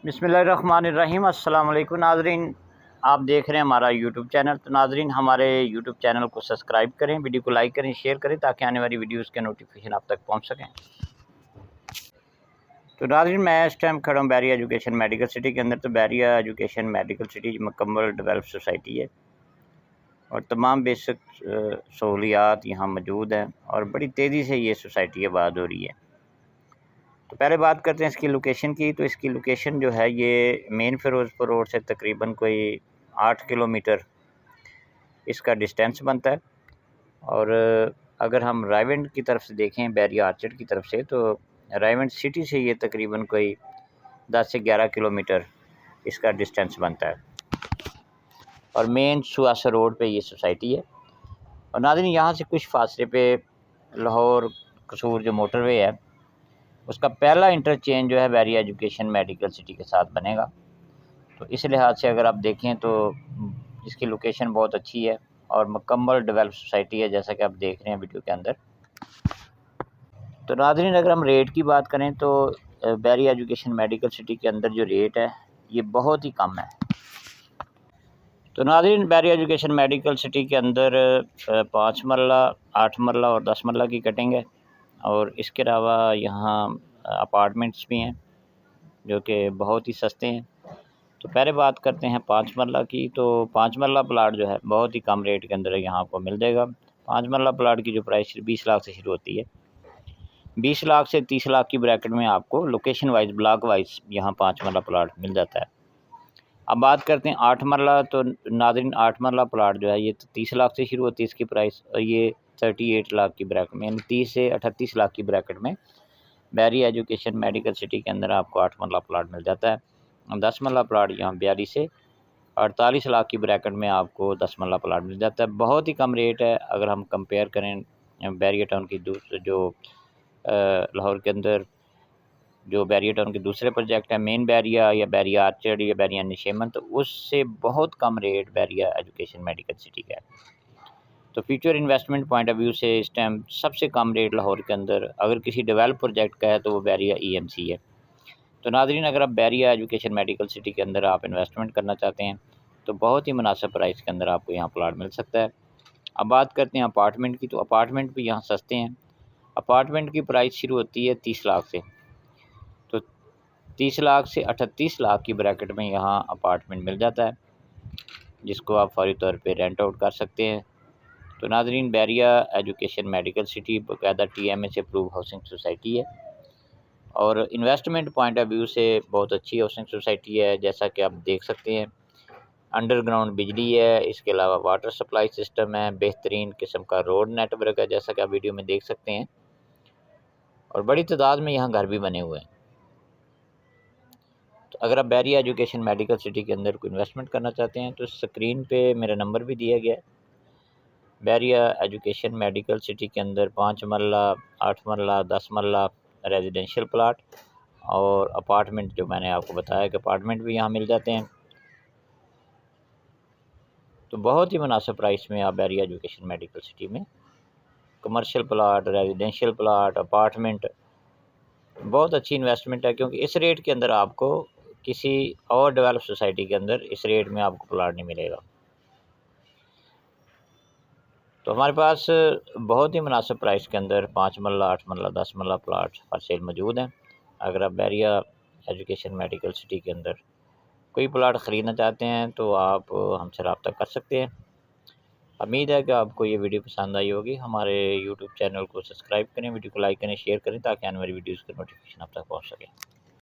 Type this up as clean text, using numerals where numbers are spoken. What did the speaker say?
बिस्मिल्लाहिर्रहमानिर्रहीम। अस्सलाम वालेकुम नाज़रीन, आप देख रहे हैं हमारा यूट्यूब चैनल। तो नाज़रीन, हमारे यूट्यूब चैनल को सब्सक्राइब करें, वीडियो को लाइक करें, शेयर करें ताकि आने वाली वीडियोस के नोटिफिकेशन आप तक पहुंच सकें। तो नाज़रीन, मैं इस टाइम खड़ा हूँ बैरिया एजुकेशन मेडिकल सिटी के अंदर। तो बैरिया एजुकेशन मेडिकल सिटी मुकम्मल डेवलप सोसाइटी है और तमाम बेसिक सहूलियात यहाँ मौजूद हैं और बड़ी तेज़ी से ये सोसाइटी आबाद हो रही है। तो पहले बात करते हैं इसकी लोकेशन की। तो इसकी लोकेशन जो है ये मेन फ़िरोज़पुर रोड से तकरीबन कोई 8 किलोमीटर इसका डिस्टेंस बनता है। और अगर हम रायवेंड की तरफ से देखें, बैरिया आर्चर्ड की तरफ से, तो रायवेंड सिटी से ये तकरीबन कोई 10 से 11 किलोमीटर इसका डिस्टेंस बनता है और मेन सुआसर रोड पे ये सोसाइटी है। और नाज़रीन, यहाँ से कुछ फासले पे लाहौर कसूर जो मोटरवे है उसका पहला इंटरचेंज जो है बैरिया एजुकेशन मेडिकल सिटी के साथ बनेगा। तो इस लिहाज से अगर आप देखें तो इसकी लोकेशन बहुत अच्छी है और मुकम्मल डेवलप सोसाइटी है, जैसा कि आप देख रहे हैं वीडियो के अंदर। तो नाज़रीन, अगर हम रेट की बात करें तो बैरिया एजुकेशन मेडिकल सिटी के अंदर जो रेट है ये बहुत ही कम है। तो नाज़रीन, बैरिया एजुकेशन मेडिकल सिटी के अंदर 5 मरला, 8 मरला और 10 मरला की कटिंग है और इसके अलावा यहाँ अपार्टमेंट्स भी हैं जो कि बहुत ही सस्ते हैं। तो पहले बात करते हैं 5 मरला की। तो 5 मरला प्लाट जो है बहुत ही कम रेट के अंदर यहाँ आपको मिल जाएगा। 5 मरला प्लाट की जो प्राइस 20 लाख से शुरू होती है। 20 लाख से 30 लाख की ब्रैकेट में आपको लोकेशन वाइज, ब्लॉक वाइज यहाँ 5 मरला प्लाट मिल जाता है। अब बात करते हैं 8 मरला। तो नाज़रीन, 8 मरला प्लाट जो है ये 30 लाख से शुरू होती है इसकी प्राइस, और ये 38 लाख की ब्रैकेट में, यानी 30 से 38 लाख की ब्रैकेट में बैरिया एजुकेशन मेडिकल सिटी के अंदर आपको 8 मरला प्लाट मिल जाता है। 10 मरला प्लाट यहाँ 42 से 48 लाख की ब्रैकेट में आपको 10 मरला प्लाट मिल जाता है। बहुत ही कम रेट है अगर हम कंपेयर करें बैरिया टाउन की जो लाहौर के अंदर जो बैरिया टाउन के दूसरे प्रोजेक्ट है, मेन बैरिया या बैरिया आर्चर्ड या बैरिया निशेमन, तो उससे बहुत कम रेट बैरिया एजुकेशन मेडिकल सिटी का है। तो future investment point of view से इस टाइम सबसे कम रेट लाहौर के अंदर अगर किसी डेवलप प्रोजेक्ट का है तो वो बैरिया EMC है। तो नाज़रीन, अगर आप बैरिया एजुकेशन मेडिकल सिटी के अंदर आप इन्वेस्टमेंट करना चाहते हैं तो बहुत ही मुनासिब प्राइस के अंदर आपको यहाँ प्लाट मिल सकता है। अब बात करते हैं अपार्टमेंट की। तो अपार्टमेंट भी यहाँ सस्ते हैं। अपार्टमेंट की प्राइस शुरू होती है 30 लाख से। तो 30 लाख से 38 लाख की ब्रैकेट में यहाँ अपार्टमेंट मिल जाता है जिसको आप फौरी तौर पे रेंट आउट कर सकते हैं। तो नाज़रीन, बैरिया एजुकेशन मेडिकल सिटी बाकायदा TMA से अप्रूव हाउसिंग सोसाइटी है और इन्वेस्टमेंट पॉइंट ऑफ व्यू से बहुत अच्छी हाउसिंग सोसाइटी है। जैसा कि आप देख सकते हैं, अंडरग्राउंड बिजली है, इसके अलावा वाटर सप्लाई सिस्टम है, बेहतरीन किस्म का रोड नेटवर्क है जैसा कि आप वीडियो में देख सकते हैं, और बड़ी तादाद में यहाँ घर भी बने हुए हैं। तो अगर आप बैरिया एजुकेशन मेडिकल सिटी के अंदर कोई इन्वेस्टमेंट करना चाहते हैं तो स्क्रीन पे मेरा नंबर भी दिया गया है। बैरिया एजुकेशन मेडिकल सिटी के अंदर 5 मरला, 8 मरला, 10 मरला रेजिडेंशियल प्लाट और अपार्टमेंट, जो मैंने आपको बताया कि अपार्टमेंट भी यहाँ मिल जाते हैं। तो बहुत ही मुनासिब प्राइस में आप बैरिया एजुकेशन मेडिकल सिटी में commercial plot, residential plot, apartment, बहुत अच्छी इन्वेस्टमेंट है, क्योंकि इस रेट के अंदर आपको किसी और डेवलप सोसाइटी के अंदर इस रेट में आपको प्लाट नहीं मिलेगा। तो हमारे पास बहुत ही मुनासिब प्राइस के अंदर 5 मरला, 8 मरला, 10 मरला प्लाट फॉर सेल मौजूद हैं। अगर आप बैरिया एजुकेशन मेडिकल सिटी के अंदर कोई प्लाट ख़रीदना चाहते हैं तो आप हमसे रब्ता कर सकते हैं। उम्मीद है कि आपको ये वीडियो पसंद आई होगी। हमारे यूट्यूब चैनल को सब्सक्राइब करें, वीडियो को लाइक करें, शेयर करें ताकि आने वाली वीडियोज़ के नोटिफिकेशन आप तक पहुँच सके।